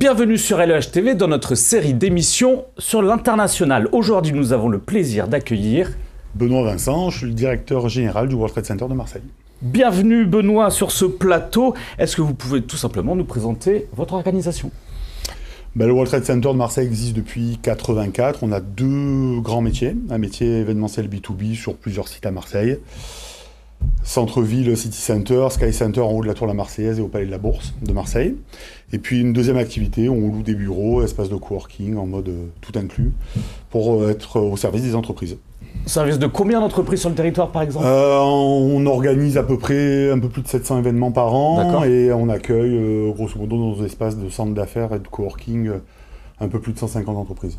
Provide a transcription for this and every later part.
Bienvenue sur LEH TV dans notre série d'émissions sur l'international. Aujourd'hui, nous avons le plaisir d'accueillir Benoît Vincent, je suis le directeur général du World Trade Center de Marseille. Bienvenue Benoît sur ce plateau. Est-ce que vous pouvez tout simplement nous présenter votre organisation ? Le World Trade Center de Marseille existe depuis 1984. On a deux grands métiers. Un métier événementiel B2B sur plusieurs sites à Marseille. Centre-ville, City Center, Sky Center en haut de la Tour La Marseillaise et au Palais de la Bourse de Marseille. Et puis une deuxième activité, on loue des bureaux, espaces de coworking en mode tout inclus pour être au service des entreprises. Service de combien d'entreprises sur le territoire par exemple ? On organise à peu près un peu plus de 700 événements par an et on accueille grosso modo dans nos espaces de centres d'affaires et de coworking un peu plus de 150 entreprises.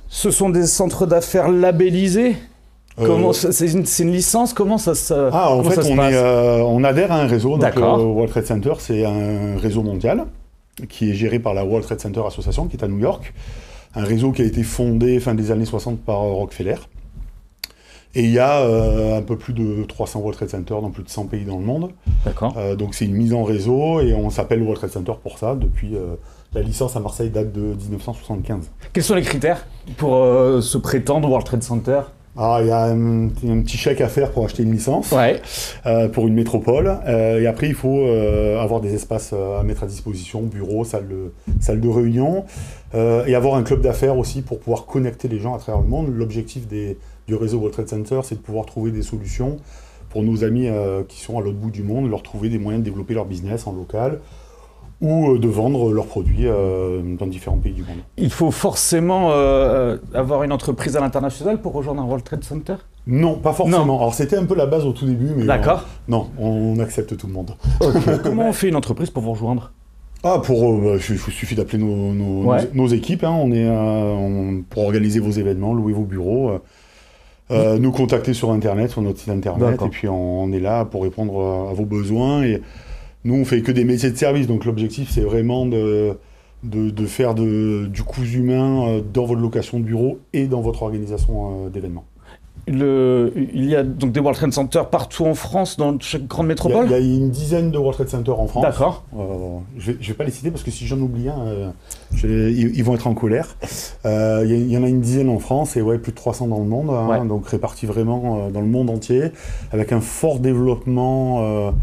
Ce sont des centres d'affaires labellisés ? C'est une licence? Comment ça se passe? On adhère à un réseau. Donc, le World Trade Center, c'est un réseau mondial qui est géré par la World Trade Center Association, qui est à New York. Un réseau qui a été fondé fin des années 60 par Rockefeller. Et il y a un peu plus de 300 World Trade Center dans plus de 100 pays dans le monde. Donc c'est une mise en réseau et on s'appelle World Trade Center pour ça. Depuis la licence à Marseille date de 1975. Quels sont les critères pour se prétendre World Trade Center ? Il y a un petit chèque à faire pour acheter une licence, pour une métropole. Et après, il faut avoir des espaces à mettre à disposition, bureaux, salles de réunion, et avoir un club d'affaires aussi pour pouvoir connecter les gens à travers le monde. L'objectif du réseau World Trade Center, c'est de pouvoir trouver des solutions pour nos amis qui sont à l'autre bout du monde, leur trouver des moyens de développer leur business en local, ou de vendre leurs produits dans différents pays du monde. Il faut forcément avoir une entreprise à l'international pour rejoindre un World Trade Center ? Non, pas forcément. Non. Alors c'était un peu la base au tout début, mais non, on accepte tout le monde. Comment on fait une entreprise pour vous rejoindre ? Il suffit d'appeler nos équipes. Pour organiser vos événements, louer vos bureaux. Nous contacter sur Internet, sur notre site Internet, et puis on est là pour répondre à vos besoins. Et nous, on fait que des métiers de service, donc l'objectif, c'est vraiment de faire du cousu humain dans votre location de bureau et dans votre organisation d'événements. Il y a donc des World Trade Center partout en France, dans chaque grande métropole ? Il y a une dizaine de World Trade Center en France. D'accord. Je vais pas les citer parce que si j'en oublie un, ils vont être en colère. Il y en a une dizaine en France et plus de 300 dans le monde, donc répartis vraiment dans le monde entier, avec un fort développement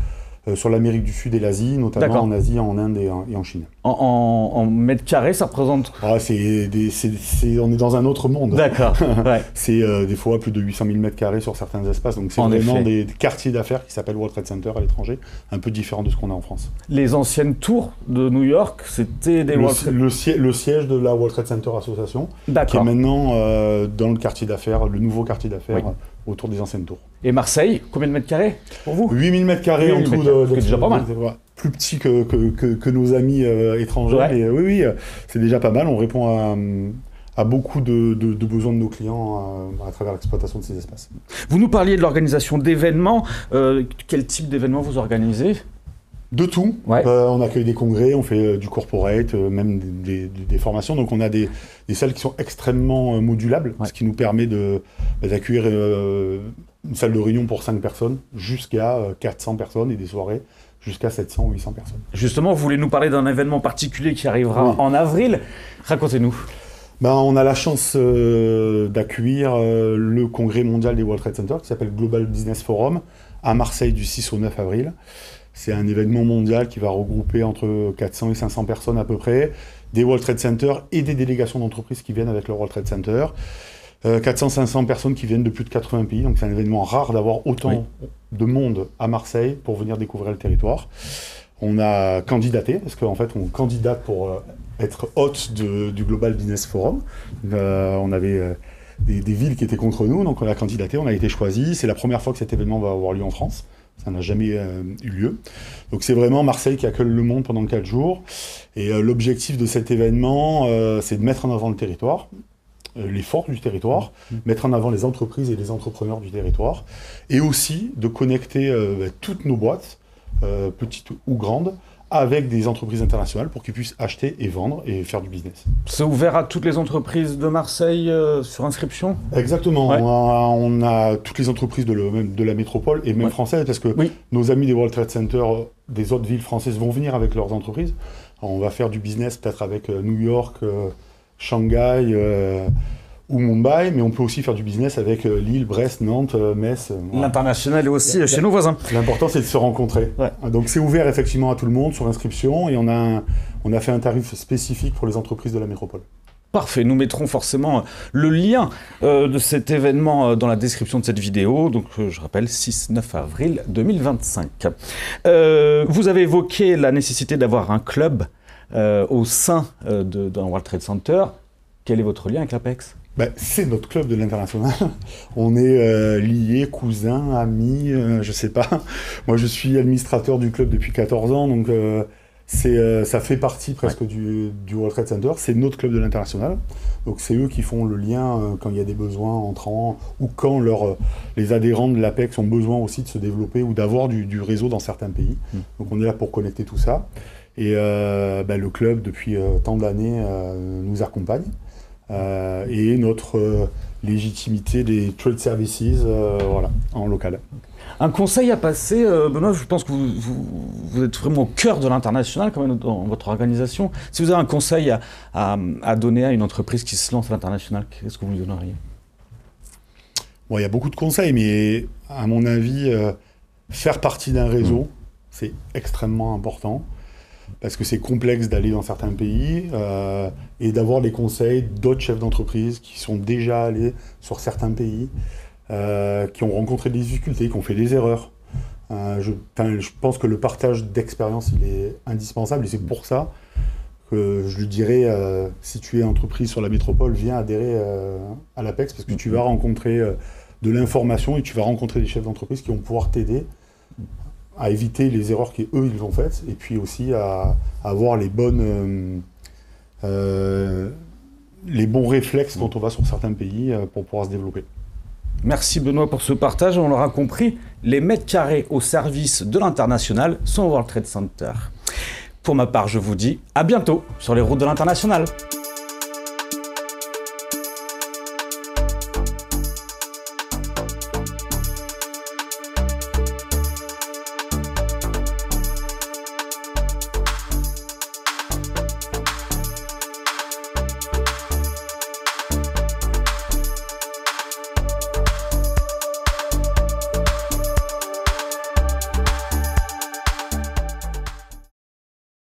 sur l'Amérique du Sud et l'Asie, notamment en Asie, en Inde et en Chine. En mètres carrés, ça représente ? On est dans un autre monde. D'accord. C'est des fois plus de 800 000 mètres carrés sur certains espaces, donc c'est vraiment des quartiers d'affaires qui s'appellent World Trade Center à l'étranger, un peu différents de ce qu'on a en France. Les anciennes tours de New York, c'était des le siège de la World Trade Center Association, qui est maintenant dans le quartier d'affaires, le nouveau quartier d'affaires autour des anciennes tours. Et Marseille, combien de mètres carrés pour vous ? 8 000 mètres carrés en tout. C'est déjà pas mal. Plus petit que nos amis étrangers. Mais oui, c'est déjà pas mal. On répond à beaucoup de besoins de nos clients à travers l'exploitation de ces espaces. Vous nous parliez de l'organisation d'événements. Quel type d'événements vous organisez ? De tout. On accueille des congrès, on fait du corporate, même des formations. Donc on a des salles qui sont extrêmement modulables, ce qui nous permet d'accueillir une salle de réunion pour 5 personnes jusqu'à 400 personnes et des soirées jusqu'à 700 ou 800 personnes. Justement, vous voulez nous parler d'un événement particulier qui arrivera en avril. Racontez-nous. On a la chance d'accueillir le congrès mondial des World Trade Center qui s'appelle Global Business Forum à Marseille du 6 au 9 avril. C'est un événement mondial qui va regrouper entre 400 et 500 personnes à peu près, des World Trade Center et des délégations d'entreprises qui viennent avec le World Trade Center. 400-500 personnes qui viennent de plus de 80 pays, donc c'est un événement rare d'avoir autant de monde à Marseille pour venir découvrir le territoire. On a candidaté, parce qu'en fait on candidate pour être hôte du Global Business Forum. On avait des villes qui étaient contre nous, donc on a candidaté, on a été choisi. C'est la première fois que cet événement va avoir lieu en France. Ça n'a jamais eu lieu. Donc c'est vraiment Marseille qui accueille le monde pendant 4 jours. Et l'objectif de cet événement, c'est de mettre en avant le territoire, les forces du territoire, mettre en avant les entreprises et les entrepreneurs du territoire, et aussi de connecter toutes nos boîtes, petites ou grandes, avec des entreprises internationales pour qu'ils puissent acheter et vendre et faire du business. C'est ouvert à toutes les entreprises de Marseille sur inscription ? Exactement. On a toutes les entreprises de la métropole et même françaises, parce que nos amis des World Trade Center des autres villes françaises vont venir avec leurs entreprises. Alors, on va faire du business peut-être avec New York, Shanghai ou Mumbai, mais on peut aussi faire du business avec Lille, Brest, Nantes, Metz. L'international est aussi chez nos voisins. L'important, c'est de se rencontrer. Ouais. Donc c'est ouvert effectivement à tout le monde sur inscription, et on a fait un tarif spécifique pour les entreprises de la métropole. Parfait, nous mettrons forcément le lien de cet événement dans la description de cette vidéo. Donc je rappelle, 6-9 avril 2025. Vous avez évoqué la nécessité d'avoir un club au sein d'un World Trade Center. Quel est votre lien avec l'Apex ? C'est notre club de l'international. On est liés, cousins, amis, je sais pas. Moi, je suis administrateur du club depuis 14 ans, donc ça fait partie presque du World Trade Center. C'est notre club de l'international. Donc, c'est eux qui font le lien quand il y a des besoins entrants ou quand les adhérents de l'Apex ont besoin aussi de se développer ou d'avoir du réseau dans certains pays. Donc, on est là pour connecter tout ça. Et le club, depuis tant d'années, nous accompagne. Et notre légitimité des trade services en local. Un conseil à passer, Benoît, je pense que vous êtes vraiment au cœur de l'international quand même dans votre organisation. Si vous avez un conseil à donner à une entreprise qui se lance à l'international, qu'est-ce que vous lui donneriez ? Il y a beaucoup de conseils, mais à mon avis, faire partie d'un réseau, c'est extrêmement important. Parce que c'est complexe d'aller dans certains pays et d'avoir les conseils d'autres chefs d'entreprise qui sont déjà allés sur certains pays, qui ont rencontré des difficultés, qui ont fait des erreurs. Je pense que le partage d'expérience, il est indispensable, et c'est pour ça que je lui dirais, si tu es entreprise sur la métropole, viens adhérer à l'Apex, parce que tu vas rencontrer de l'information et tu vas rencontrer des chefs d'entreprise qui vont pouvoir t'aider à éviter les erreurs qu'eux ils ont faites, et puis aussi à avoir les bons réflexes quand on va sur certains pays pour pouvoir se développer. Merci Benoît pour ce partage. On l'aura compris, les mètres carrés au service de l'international sont au World Trade Center. Pour ma part, je vous dis à bientôt sur les routes de l'international.